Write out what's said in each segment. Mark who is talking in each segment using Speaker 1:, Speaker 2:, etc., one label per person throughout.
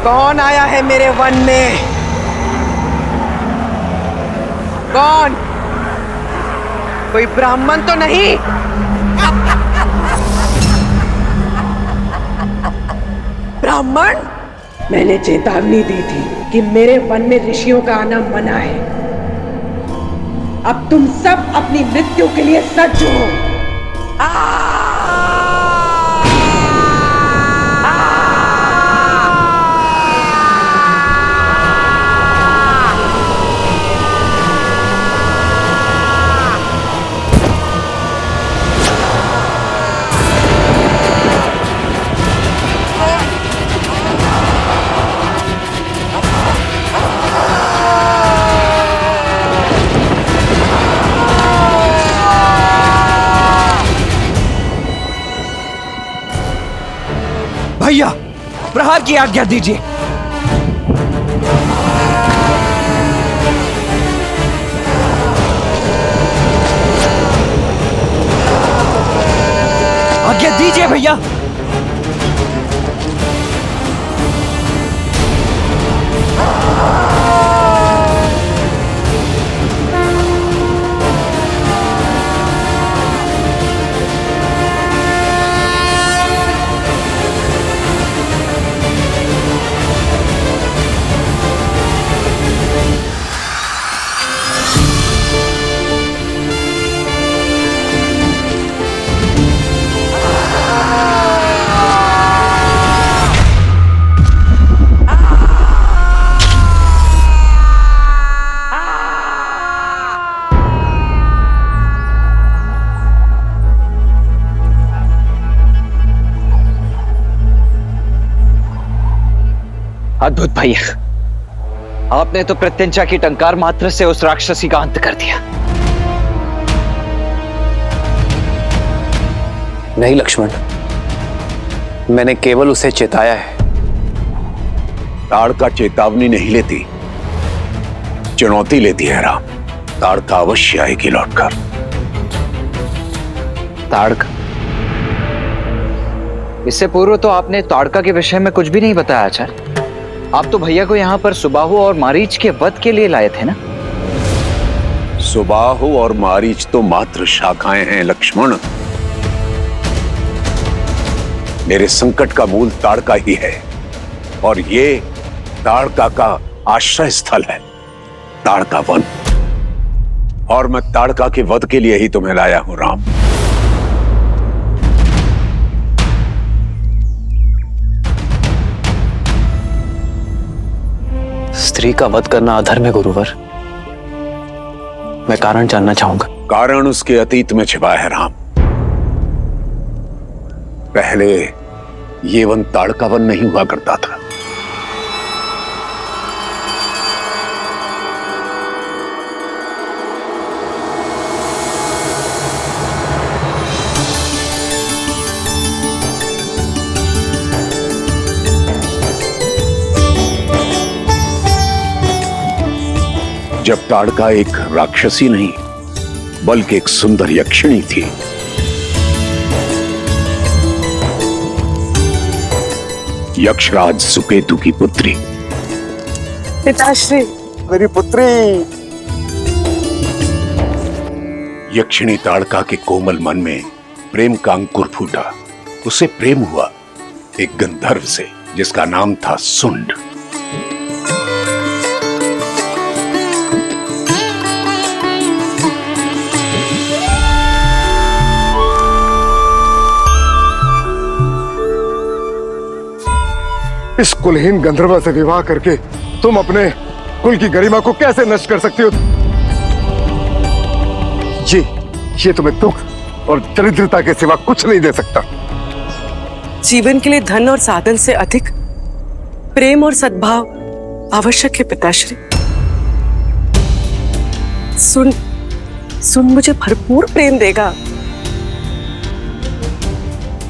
Speaker 1: कौन आया है मेरे वन में? कौन? कोई ब्राह्मण तो नहीं? ब्राह्मण? मैंने चेतावनी दी थी कि मेरे वन में ऋषियों का आना मना है। अब तुम सब अपनी मृत्यु के लिए सज्ज हो।
Speaker 2: भैया, प्रहार की आज्ञा दीजिए। आज्ञा दीजिए भैया। अद्भुत भैया, आपने तो प्रत्यंचा की टंकार मात्र से उस राक्षसी का अंत कर दिया।
Speaker 3: नहीं लक्ष्मण, मैंने केवल उसे चेताया है।
Speaker 4: ताड़का चेतावनी नहीं लेती, चुनौती लेती है राम। ताड़का अवश्य आएगी लौटकर।
Speaker 3: ताड़का?
Speaker 2: इससे पूर्व तो आपने ताड़का के विषय में कुछ भी नहीं बताया आचार्य। आप तो भैया को यहाँ पर सुबाहु और मारीच के वध के लिए लाए थे ना?
Speaker 4: सुबाहु और मारीच तो मात्र शाखाएं हैं लक्ष्मण। मेरे संकट का मूल ताड़का ही है, और ये ताड़का का आश्रय स्थल है, ताड़का वन। और मैं ताड़का के वध के लिए ही तुम्हें लाया हूं राम।
Speaker 3: स्त्री का वध करना अधर्म है गुरुवर। मैं कारण जानना चाहूंगा।
Speaker 4: कारण उसके अतीत में छिपा है राम। पहले ये वन ताड़का वन नहीं हुआ करता था। जब ताड़का एक राक्षसी नहीं बल्कि एक सुंदर यक्षिणी थी। यक्षराज सुकेतु की पुत्री।
Speaker 1: पिताश्री,
Speaker 5: मेरी पुत्री।
Speaker 4: यक्षिणी ताड़का के कोमल मन में प्रेम का अंकुर फूटा। उसे प्रेम हुआ एक गंधर्व से जिसका नाम था सुंड।
Speaker 5: इस कुलहीन गंधर्वा से विवाह करके तुम अपने कुल की गरिमा को कैसे नष्ट कर सकती हो? ये तुम्हें दुख और दरिद्रता के सिवा कुछ नहीं दे सकता।
Speaker 1: जीवन के लिए धन और साधन से अधिक प्रेम और सद्भाव आवश्यक है पिताश्री। सुन मुझे भरपूर प्रेम देगा।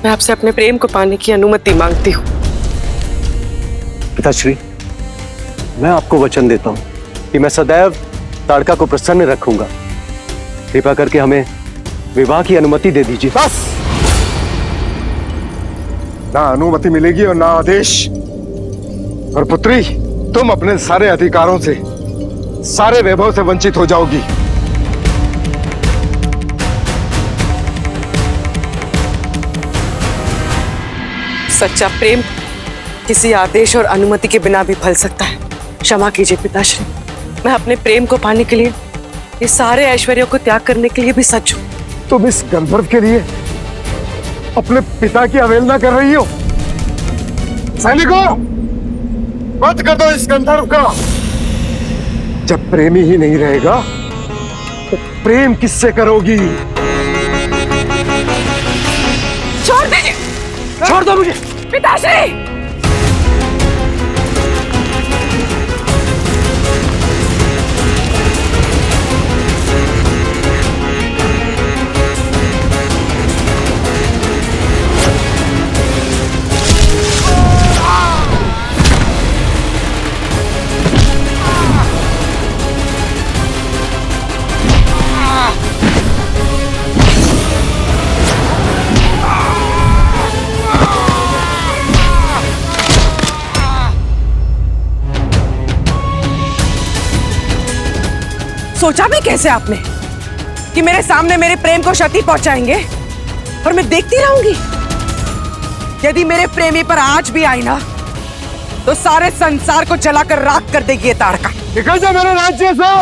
Speaker 1: मैं आपसे अपने प्रेम को पाने की अनुमति मांगती हूँ।
Speaker 6: पिताश्री, मैं आपको वचन देता हूं कि मैं सदैव ताड़का को प्रसन्न रखूंगा। कृपा करके हमें विवाह की अनुमति दे दीजिए।
Speaker 5: बस, ना अनुमति मिलेगी और ना आदेश। और पुत्री, तुम अपने सारे अधिकारों से, सारे वैभव से वंचित हो जाओगी।
Speaker 1: सच्चा प्रेम किसी आदेश और अनुमति के बिना भी फल सकता है। क्षमा कीजिए पिताश्री, मैं अपने प्रेम को पाने के लिए ये सारे ऐश्वर्यों को त्याग करने के लिए भी सच हूं।
Speaker 5: तुम इस गंधर्व के लिए अपने पिता की अवहेलना कर रही हो। सैनिकों, वध कर दो इस गंधर्व का। जब प्रेमी ही नहीं रहेगा तो प्रेम किससे करोगी?
Speaker 1: छोड़ दीजिए,
Speaker 5: छोड़ दो मुझे।
Speaker 1: पिताश्री। सोचा भी कैसे आपने कि मेरे सामने मेरे प्रेम को क्षति पहुंचाएंगे और मैं देखती रहूंगी? यदि मेरे प्रेमी पर आंच भी आई ना तो सारे संसार को जलाकर राख कर देगी ये ताड़का।
Speaker 5: निकल जा मेरे राज्य से।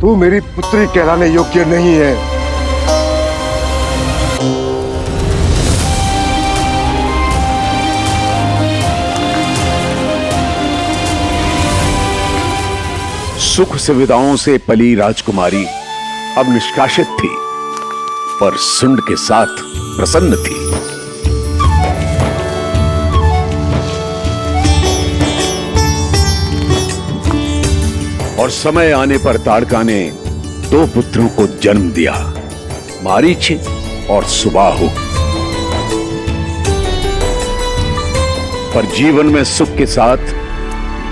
Speaker 5: तू मेरी पुत्री कहलाने योग्य नहीं है।
Speaker 4: सुख सुविधाओं से पली राजकुमारी अब निष्कासित थी, पर सुंड के साथ प्रसन्न थी। और समय आने पर ताड़का ने 2 पुत्रों को जन्म दिया, मारीच और सुबाहु। पर जीवन में सुख के साथ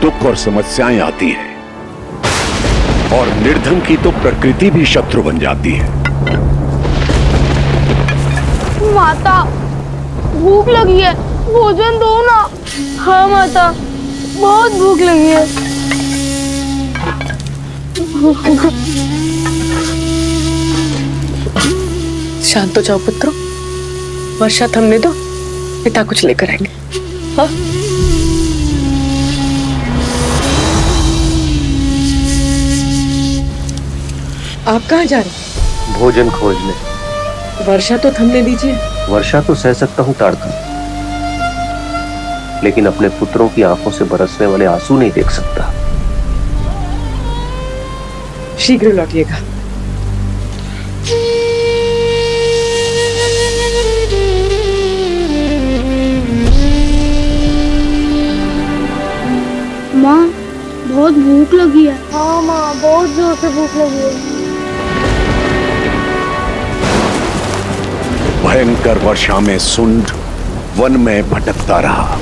Speaker 4: दुख और समस्याएं आती हैं, और निर्धन की तो प्रकृति भी शत्रु बन जाती है।
Speaker 7: माता, भूख लगी है, भोजन दो ना। हाँ माता, बहुत भूख लगी है।
Speaker 1: शांत हो जाओ पुत्रों, वर्षा थमने दो, पिता कुछ लेकर आएंगे। हाँ? आप कहाँ जा रहे हैं?
Speaker 6: भोजन खोजने।
Speaker 1: वर्षा तो थमने दीजिए।
Speaker 6: वर्षा तो सह सकता हूँ ताड़का, लेकिन अपने पुत्रों की आंखों से बरसने वाले आंसू नहीं देख सकता।
Speaker 1: शीघ्र लौटिएगा।
Speaker 7: माँ, बहुत भूख लगी है। हाँ माँ, बहुत जोर से भूख लगी है।
Speaker 4: भयंकर वर्षा में सुंड वन में भटकता रहा,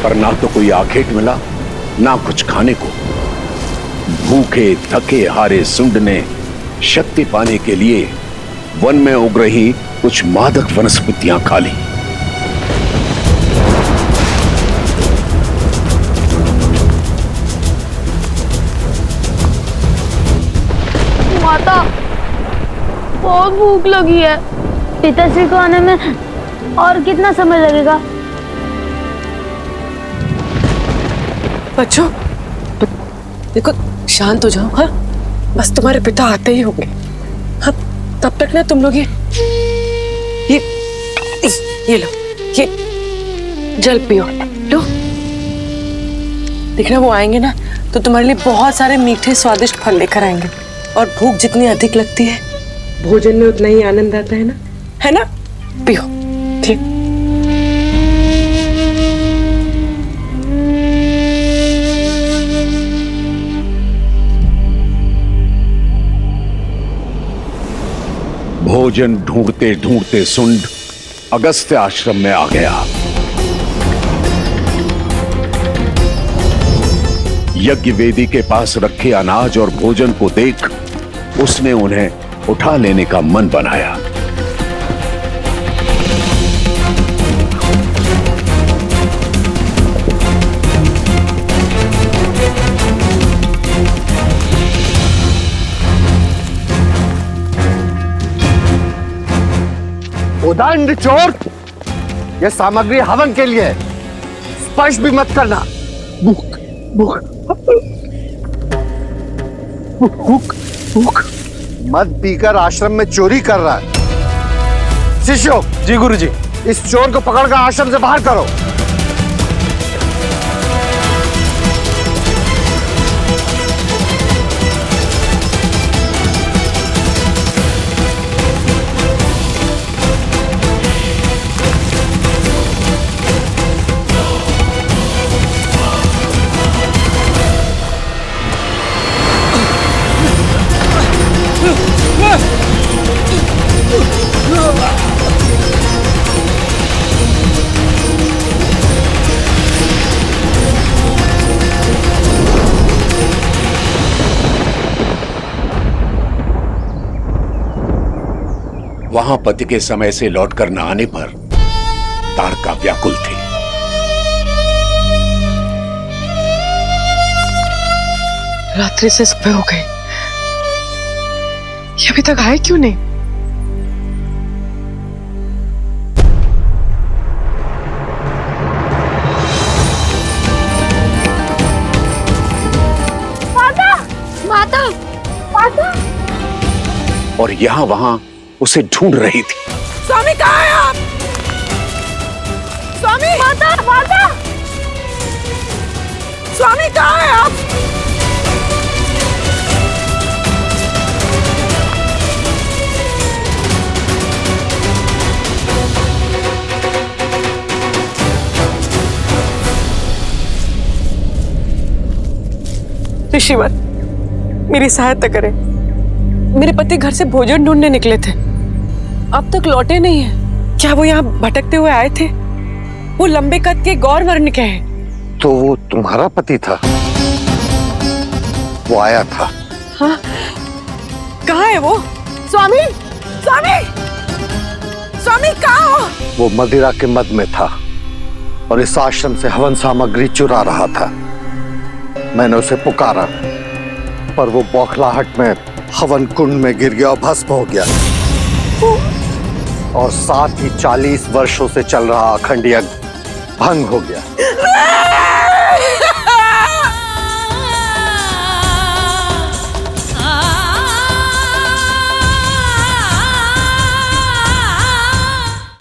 Speaker 4: पर ना तो कोई आखेट मिला, ना कुछ खाने को। भूखे थके हारे सुंड ने शक्ति पाने के लिए वन में उग रही कुछ मादक वनस्पतियां खा ली।
Speaker 7: माता, बहुत भूख लगी है। पिताश्री को आने में और कितना समय लगेगा?
Speaker 1: बच्चों, देखो शांत हो जाओ। हाँ, बस तुम्हारे पिता आते ही होंगे। हाँ, तब तक ना तुम लोग ये लो, ये जल पियो। लो, देखना वो आएंगे ना तो तुम्हारे लिए बहुत सारे मीठे स्वादिष्ट फल लेकर आएंगे, और भूख जितनी अधिक लगती है भोजन में उतना ही आनंद आता है ना? है ना? पियो। ठीक।
Speaker 4: भोजन ढूंढते ढूंढते सुंड अगस्त्य आश्रम में आ गया। यज्ञ वेदी के पास रखे अनाज और भोजन को देख उसने उन्हें उठा लेने का मन बनाया।
Speaker 5: उदंड चोर, ये सामग्री हवन के लिए है, स्पर्श भी मत करना। भूख भूख भूख भूख मत पीकर आश्रम में चोरी कर रहा है। शिष्यों,
Speaker 6: जी गुरुजी।
Speaker 5: इस चोर को पकड़कर आश्रम से बाहर करो।
Speaker 4: वहां पति के समय से लौटकर न आने पर ताड़का व्याकुल थी।
Speaker 1: रात्रि से सुबह हो गई, ये अभी तक आए क्यों नहीं?
Speaker 7: माता माता माता।
Speaker 4: और यहां वहां उसे ढूंढ रही थी।
Speaker 1: स्वामी कहाँ है आप? स्वामी!
Speaker 7: माता माता।
Speaker 1: स्वामी कहाँ है आप? ऋषिवर, मेरी सहायता करें। मेरे पति घर से भोजन ढूंढने निकले थे, अब तक लौटे नहीं हैं। क्या वो यहाँ भटकते हुए आए थे? वो लंबे कद के गौर वर्ण के हैं।
Speaker 5: तो वो तुम्हारा पति था? वो आया था।
Speaker 1: हाँ, कहाँ है वो? स्वामी! स्वामी! स्वामी कहाँ हो?
Speaker 5: वो मदिरा के मद में था और इस आश्रम से हवन सामग्री चुरा रहा था। मैंने उसे पुकारा, पर वो बौखलाहट में हवन कुंड में गिर गया और भस्म हो गया। और साथ ही 40 वर्षों से चल रहा अखंड यज्ञ भंग हो गया।